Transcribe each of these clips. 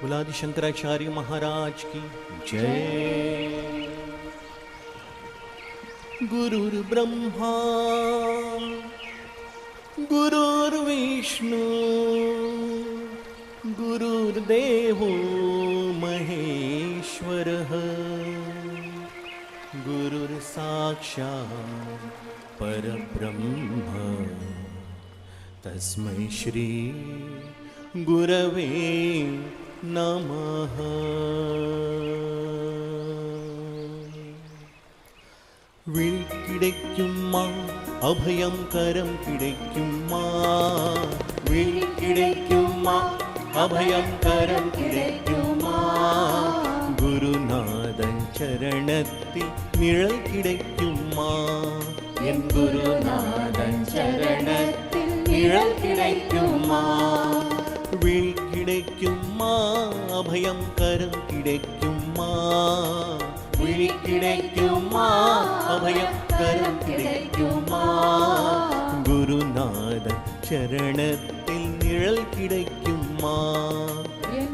बुलादि शंकराचार्य महाराज की जय। गुरुर्ब्रह्मा गुरुर्विष्णु गुरुर्देवो महेश्वरः गुरुर्साक्षात् परब्रह्म तस्मै श्री गुरवे नमः। വിളി കിടയ്ക്കുമ്മാ അഭയം കരം കിടയ്ക്കുമ്മാ, വിളി കിടയ്ക്കുമ്മാ അഭയം കരം കിടയ്ക്കുമ്മാ, ഗുരുനാഥൻ ചരണത്തിൽ നിഴൽ കിടയ്ക്കുമ്മാ, എൻ ഗുരുനാഥൻ ചരണത്തിൽ നിഴൽ കിടയ്ക്കുമ്മാ, വിളി കിടയ്ക്കുമ്മാ അഭയം കരം കിടയ്ക്കുമ്മാ, വിളി കിടയ്ക്കുമ്മാ അഭയം കരം കിടയ്ക്കുമ്മാ, ഗുരുനാഥൻ ചരണത്തിൽ നിഴൽ കിടയ്ക്കുമ്മാ,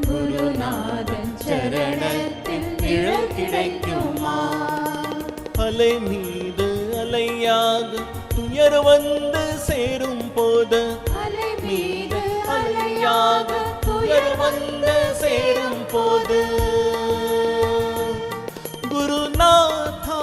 ഗുരുനാഥൻ ചരണത്തിൽ നിഴൽ കിടയ്ക്കുമ്മാ. அலை மீது அலையாக துயர் வந்து சேரும் போது, அலை மீது அலையாக துயர் வந்து சேரும் போது, குருநாதா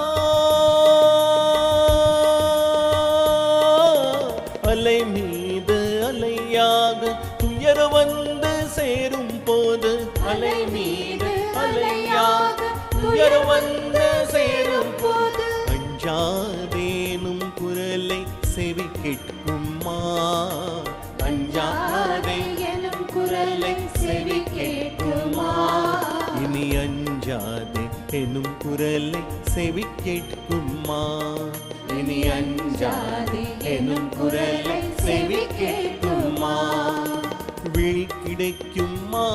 அலை மீது அலையாக துயர் வந்து சேரும் போது, அலை மீது அலையாக துயர் வந்து சேரும் போது, அஞ்சாதேனும் குரலை செவி கேட்குமா, அஞ்சாதே எனும் குரலை செவி கேட்குமா, இனி அஞ்சாதே எனும் குரலை செவி கேட்குமா, இனி அஞ்சாதே எனும் குரலை செவி கேட்குமா, விழி கிடைக்குமா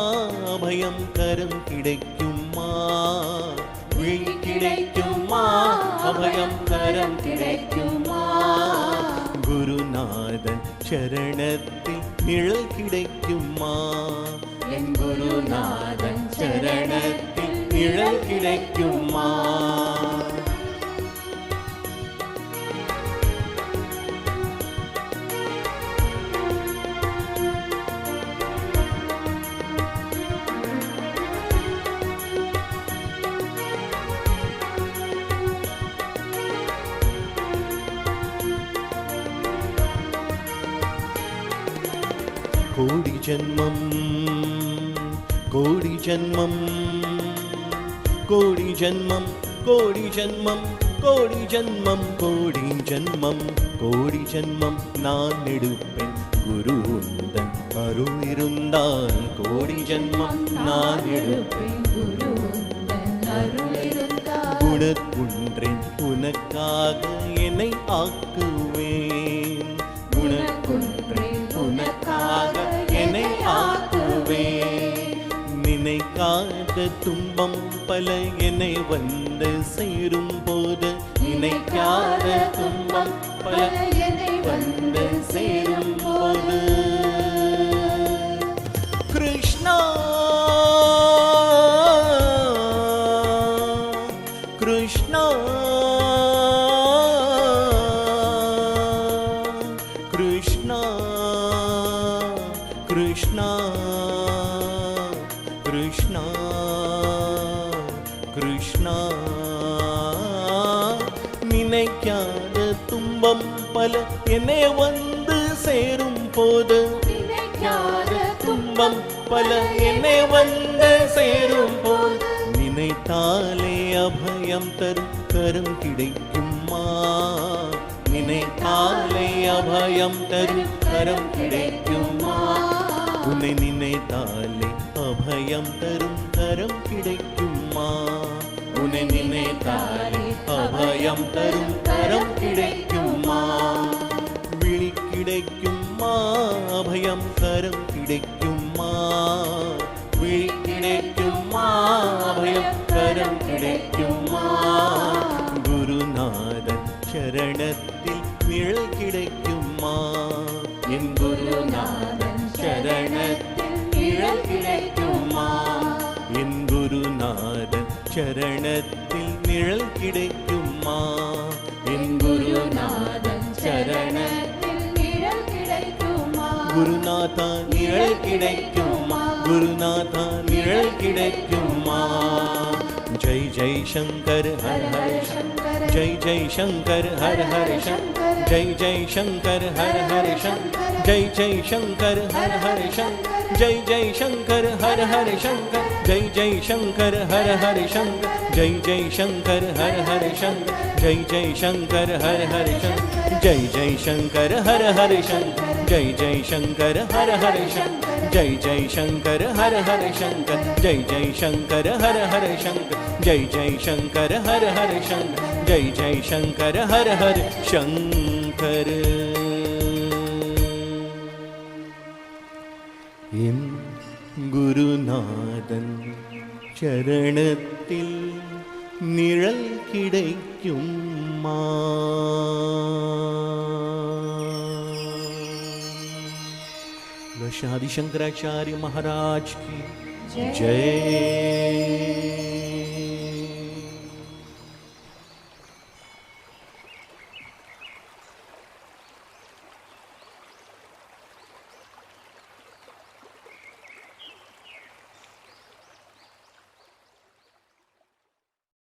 அபயம் கரம் கிடைக்குமா, விழி கிடைக்குமா அபயம் கரம் கிடைக்குமா, குருநாதன் சரணத்தில் நிழல் கிடைக்குமா, என் குருநாதன் சரணத்தில் நிழல் கிடைக்குமா. கோடி ஜன்மம் கோடி ஜன்மம் கோடி ஜன்மம் கோடி ஜன்மம் கோடி ஜன்மம் கோடி ஜன்மம் கோடி ஜன்மம் நான் எடுப்பேன் குரு உந்தன் அருள் இருந்தால், கோடி ஜன்மம் நான் எடுப்பேன் குரு உந்தன் அருள் இருந்தால், குணக்குன்றேன் உனக்காக என்னை ஆக்குவேன், குணக்குன்றேன் உனக்காக என்னை ஆக்குவேன், நினைக்காத துன்பம் பல என்னை வந்து சேரும் போது, நினைக்காத துன்பம் பல என்னை வந்து சேரும் போது, கிருஷ்ணா கிருஷ்ணா கிருஷ்ணா கிருஷ்ணா கிருஷ்ணா கிருஷ்ணா, நினைக்காத துன்பம் பல என்னை வந்து சேரும் போது, நினைக்காத துன்பம் பல என்னை வந்து சேரும் போது, நினைத்தாலே அபயம் தரும் கரம் கிடைக்குமா, நினைத்தாலே அபயம் தரும் கரம் கிடைக்குமா, உன்னை நினைத்தாலே அபயம் தரும் கரம் கிடைக்குமா, உன்னை நினைத்தாலே அபயம் தரும் கரம் கிடைக்குமா, விழி கிடைக்குமா அபயம் கரம் கிடைக்குமா, விழி கிடைக்குமா அபயம் கரம் கிடைக்குமா, குருநாதன் சரணத்தில் நிழல் கிடைக்குமா, என் குருநாதன் சரணத்தில் நிழல் கிடைக்குமா. ചരണത്തിൽ നിഴൽ കിടയ്ക്കുമാ என் குருநாதன் சரணத்தில் நிழல் கிடைக்குமா ഗുരുനാഥ നിഴൽ കിടയ്ക്കുമാ ഗുരുനാഥ നിഴൽ കിടയ്ക്കുമാ ജയ് ജയ് ശങ്കർ ഹര ഹര ശങ്കർ ജയ് ജയ് ശങ്കർ ഹര ഹര ശങ്കർ ജയ് ജയ് ശങ്കർ ഹര ഹര ശങ്കർ ജയ് ജയ് ശങ്കർ ഹര ഹര ശങ്കർ ജയ് ജയ് ശങ്കർ ഹര ഹര ശങ്കർ ജയ് ജയ് ശങ്കർ ഹര ഹര ശങ്കർ ജയ് ജയ് ശങ്കർ ഹര ഹര ശങ്കർ ജയ് ജയ് ശങ്കർ ഹര ഹര ശങ്കർ ജയ് ജയ് ശങ്കർ ഹര ഹര ശങ്കർ ജയ് ജയ് ശങ്കർ ഹര ഹര ശങ്കർ ജയ് ജയ് ശങ്കർ ഹര ഹര ശങ്കർ ജയ് ജയ് ശങ്കർ ഹര ഹര ശങ്കർ ജയ് ജയ് ശങ്കർ ഹര ഹര ശങ്കർ ജയ് ജയ് ശങ്കർ ഹര ഹര ശങ്കർ എൻ ഗുരുനാഥൻ ചരണത്തിൽ നിഴൽ കിടയ്ക്കും आदि शंकराचार्य महाराज की जय।